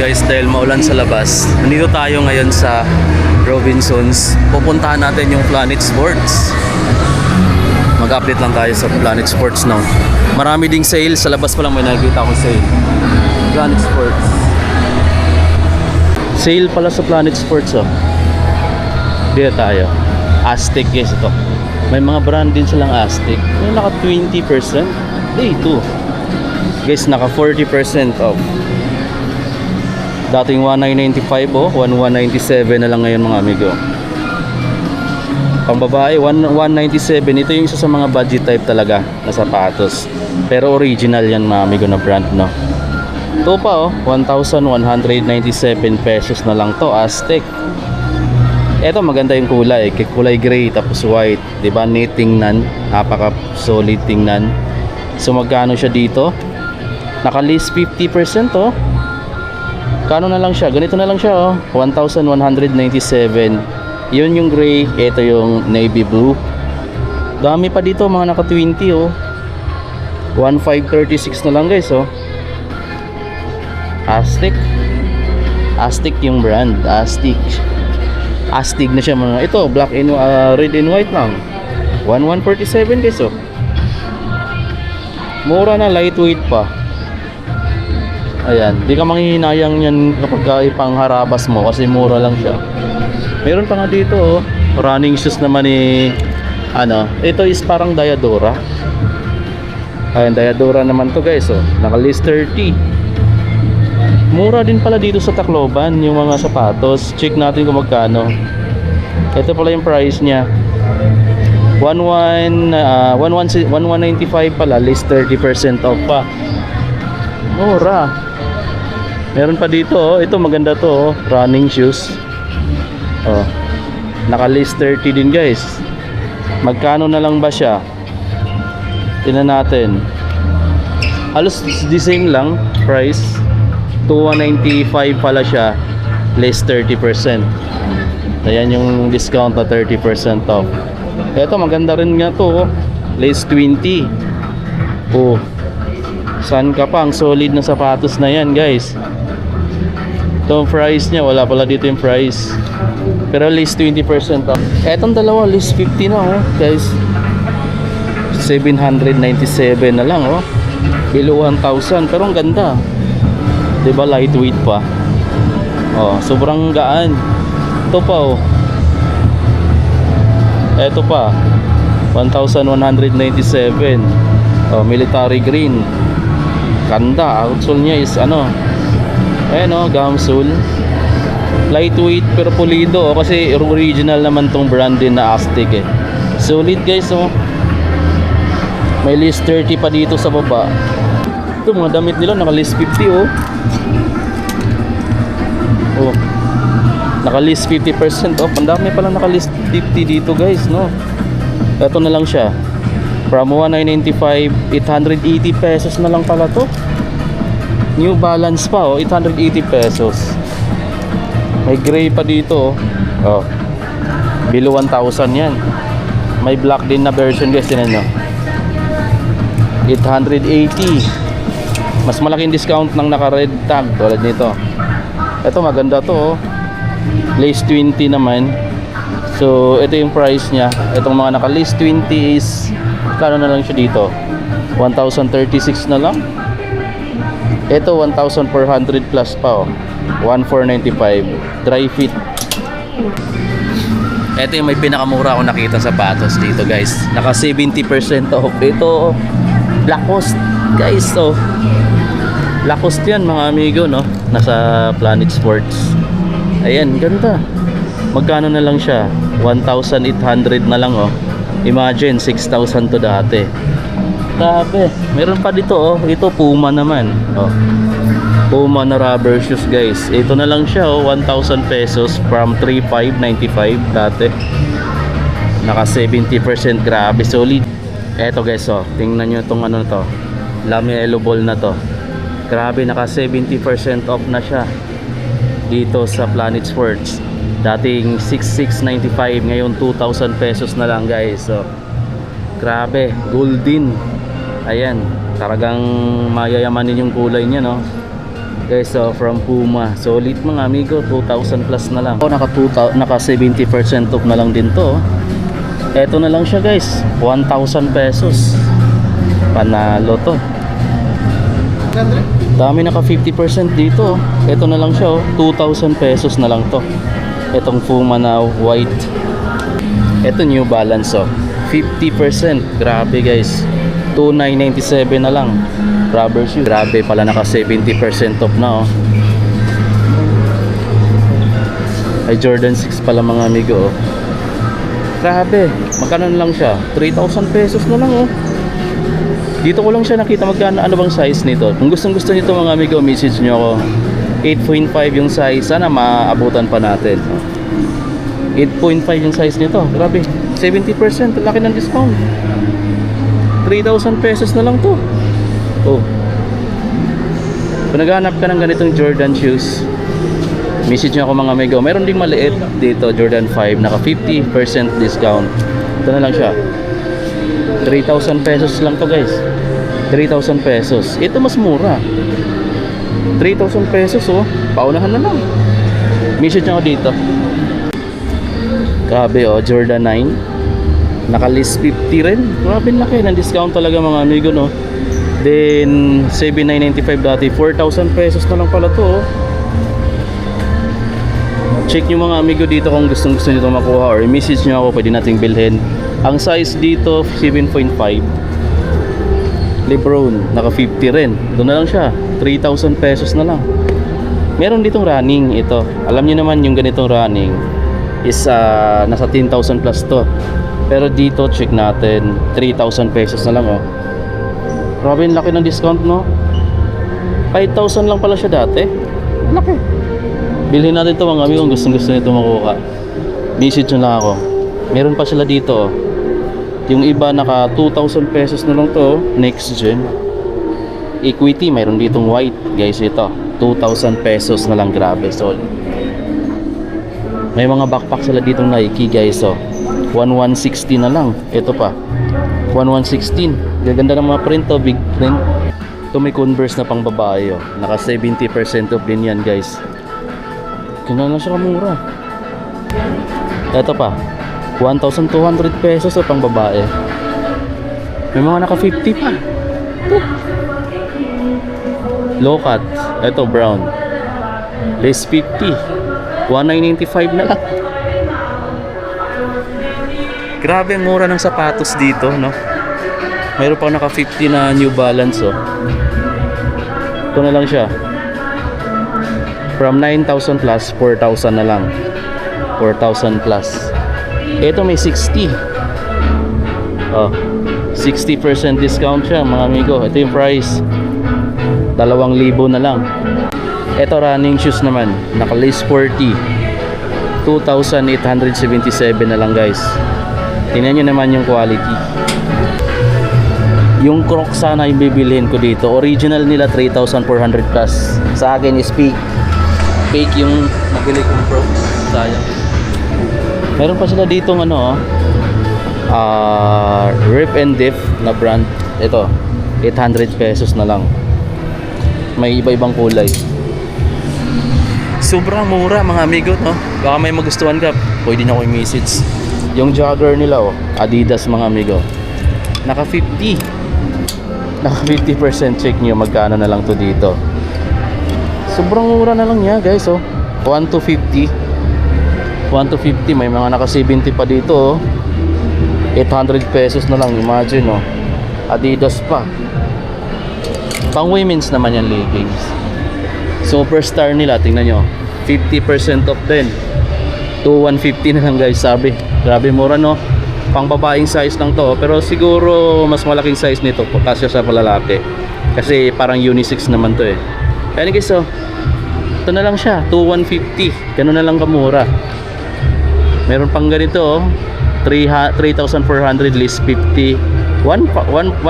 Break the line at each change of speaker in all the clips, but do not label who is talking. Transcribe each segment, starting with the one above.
guys, dahil maulan sa labas, nandito tayo ngayon sa Robinsons. Pupuntahan natin yung Planet Sports. Mag-update lang tayo sa Planet Sports now. Marami ding sale, sa labas pa lang may nakikita akong sale. Planet Sports. Sale pala sa Planet Sports, oh. Dito tayo. Aztec guys ito. May mga brand din silang Aztec. May naka 20%. Day 2. Guys, naka 40% off. Dating 1995 oh, 1197 na lang ngayon mga amigo. Pang babae 197. Ito yung isa sa mga budget type talaga na sapatos. Pero original yan mga amigo na brand, no. Ito pa oh, 1,197 pesos na lang to, Aztec. Ito maganda yung kulay, kulay gray tapos white, 'di ba? Neat tingnan, napaka solid tingnan. So magkano siya dito? Naka-list 50% oh. Kano na lang siya? Ganito na lang siya oh. 1,197. Yun yung gray, ito yung navy blue. Dami pa dito mga naka 20 oh. 1,536 na lang guys oh. Aztec. Aztec yung brand, Aztec. Aztec na siya mga. Ito black and red and white lang. 1,147 guys oh. Mura na, lightweight pa. Ayan, di ka manghihinayang yan kapag ipangharabas mo kasi mura lang siya. Meron pa nga dito oh, running shoes naman ni ano, ito is parang Diadora. Ayan, Diadora naman to guys oh, naka list 30. Mura din pala dito sa Tacloban yung mga sapatos. Check natin kung magkano. Ito pala yung price niya. 1195 pala, list 30% off pa. Mura. Meron pa dito oh. Ito maganda to oh. Running shoes. Oh. Naka-list 30 din guys. Magkano na lang ba siya? Tingnan natin. Halos the same lang price. 2,195 pala siya. List 30%. Ayan yung discount na 30% off. Ito maganda rin nga to oh. List 20. Oh. Saan ka pa? Ang solid na sapatos na yan guys. Ito price niya, wala pala dito yung price. Pero list 20% off. Etong dalawa list 50 na oh guys. 797 na lang oh. Below 1,000 pero ang ganda. 'Di ba lightweight pa? Oh, sobrang gaan. Ito pa oh. Ito pa 1,197. Oh, military green. Ganda, outsole niya is ano, ayan o, gumsole. Lightweight pero pulido o, kasi original naman tong brand din na Aztec eh. Solid guys o. May list 30 pa dito sa baba. Ito mga damit nila naka list 50 o. Oh, naka list 50% off. Ang dami pala naka list 50 dito guys no. Ito na lang siya. From 1,995, 880 pesos na lang pala to. New Balance pa oh, 880 pesos. May gray pa dito oh. Oh. Below 1,000 yan. May black din na version guys, yun nyo. 880. Mas malaking discount ng naka red tag tulad nito. Ito maganda to oh. Lace 20 naman. So ito yung price nya. Itong mga naka list 20 is kano na lang siya dito? 1,036 na lang. Ito 1,400 plus pa oh. 1,495 dry fit. Ito yung may pinakamura akong nakita sapatos dito guys. Naka 70% off. Ito Lacoste guys oh. Lacoste yan mga amigo no. Nasa Planet Sports. Ayan, ganda. Magkano na lang siya? 1,800 na lang oh. Imagine 6,000 to dati. Grabe. Meron pa dito oh. Ito Puma naman oh. Puma na rubber shoes guys. Ito na lang siya oh. 1,000 pesos from 3,595 dati. Naka 70%. Grabe solid. Eto guys oh. Tingnan nyo itong ano to. Lamelo ball na to. Grabe, naka 70% off na siya dito sa Planet Sports. Dating 6,695, ngayon 2,000 pesos na lang guys. So grabe, golden. Ayan, talagang mayayamanin yung kulay niya no. Guys, so from Puma, solid mga amigo, 2,000 plus na lang. Naka 70% off na lang din to. Eto na lang siya guys, 1,000 pesos. Panalo to. Dami naka 50% dito. Ito na lang siya, 2,000 pesos na lang to. Etong Puma na white. Ito New Balance 50%. Grabe guys. 2,997 na lang. Rubber shoe. Grabe pala, naka 70% off na Ay Jordan 6 pala mga amigo Grabe. Magkano na lang siya? 3,000 pesos na lang Dito ko lang siya nakita magkano, ano bang size nito. Kung gustong gusto nito mga amigo, message nyo ako. 8.5 yung size. Sana maabutan pa natin. 8.5 yung size nito. Grabe. 70%. Laki ng discount. 3,000 pesos na lang to. Kung naghahanap ka ng ganitong Jordan shoes, message nyo ako mga amigo. Meron ding maliit dito, Jordan 5. Naka 50% discount. Ito na lang siya. 3,000 pesos lang to guys. 3,000 pesos. Ito mas mura. 3,000 pesos paunahan na lang. Message nyo ako dito. Grabe Jordan 9. Naka list 50 rin. Grabe laki ng discount talaga mga amigo Then 7,995 dati, 4,000 pesos na lang pala to Check nyo mga amigo dito kung gusto nyo ito makuha, or message nyo ako, pwede nating bilhin. Ang size dito 7.5. Lebron, naka 50 rin. Doon na lang siya, 3,000 pesos na lang. Meron ditong running ito. Alam nyo naman yung ganitong running is nasa 10,000 plus to. Pero dito check natin, 3,000 pesos na lang Grabe, laki ng discount 5,000 lang pala siya dati. Laki. Bilhin natin ito mga amigo kung gusto nito makuha. Message nyo lang ako. Meron pa sila dito Yung iba naka 2,000 pesos na lang to next gen. Equity, mayroon ditong white guys. Ito 2,000 pesos na lang. Grabe, solid. May mga backpack sila ditong Nike guys 1,160 na lang. Ito pa 1,116. Gaganda ng mga print big print. Ito may Converse na pang babae Naka 70% off din yan guys. Kaya na siya kamura. Ito pa 1,200 pesos pang babae. May mga naka 50 pa. Low cut. Ito brown. Less 50. 1,995 na lang. Grabe ang mura ng sapatos dito Mayroon pa naka 50 na New Balance Ito na lang siya. From 9,000 plus, 4,000 na lang. 4,000 plus. Ito may 60. 60% discount siya mga amigo. Ito yung price. 2,000 na lang. Ito running shoes naman. Naka list 40. 2,877 na lang guys. Tingnan nyo naman yung quality. Yung Crocs sana yung bibilhin ko dito. Original nila 3,400 plus. Sa akin is fake. Fake yung nabili kong Crocs. Sayang. Meron pa sila ditong Rip and Dip na brand. Ito 800 pesos na lang. May iba-ibang kulay. Sobrang mura mga amigo Baka may magustuhan ka, pwede nyo ako i-message. Yung jogger nila Adidas mga amigo. Naka 50. Naka 50%. Check nyo magkano na lang to dito. Sobrang mura na lang niya guys 1,250. 1,250. May mga naka 70 pa dito 800 pesos na lang. Imagine Adidas pa. Pang women's naman yan leggings. Superstar nila, tingnan nyo 50% off din. 2,150 na lang guys. Sabi, grabe mura pang babaeng size lang to pero siguro mas malaking size nito kasya sa palalaki kasi parang unisex naman to kaya guys ito na lang siya 2,150. Ganun na lang kamura. Meron pang ganito 3,400 list 50. 1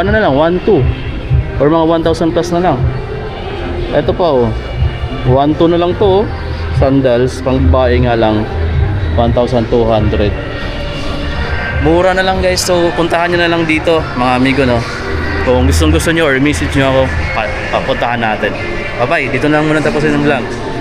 na lang 1,2 or mga 1,000 plus na lang. Ito pa 1,2 na lang to sandals pang babae nga lang 1,200. Mura na lang guys. So puntahan nyo na lang dito mga amigo Kung gusto nyo or message nyo ako, papuntahan natin. Bye-bye. Dito na lang muna tapusin ng vlog.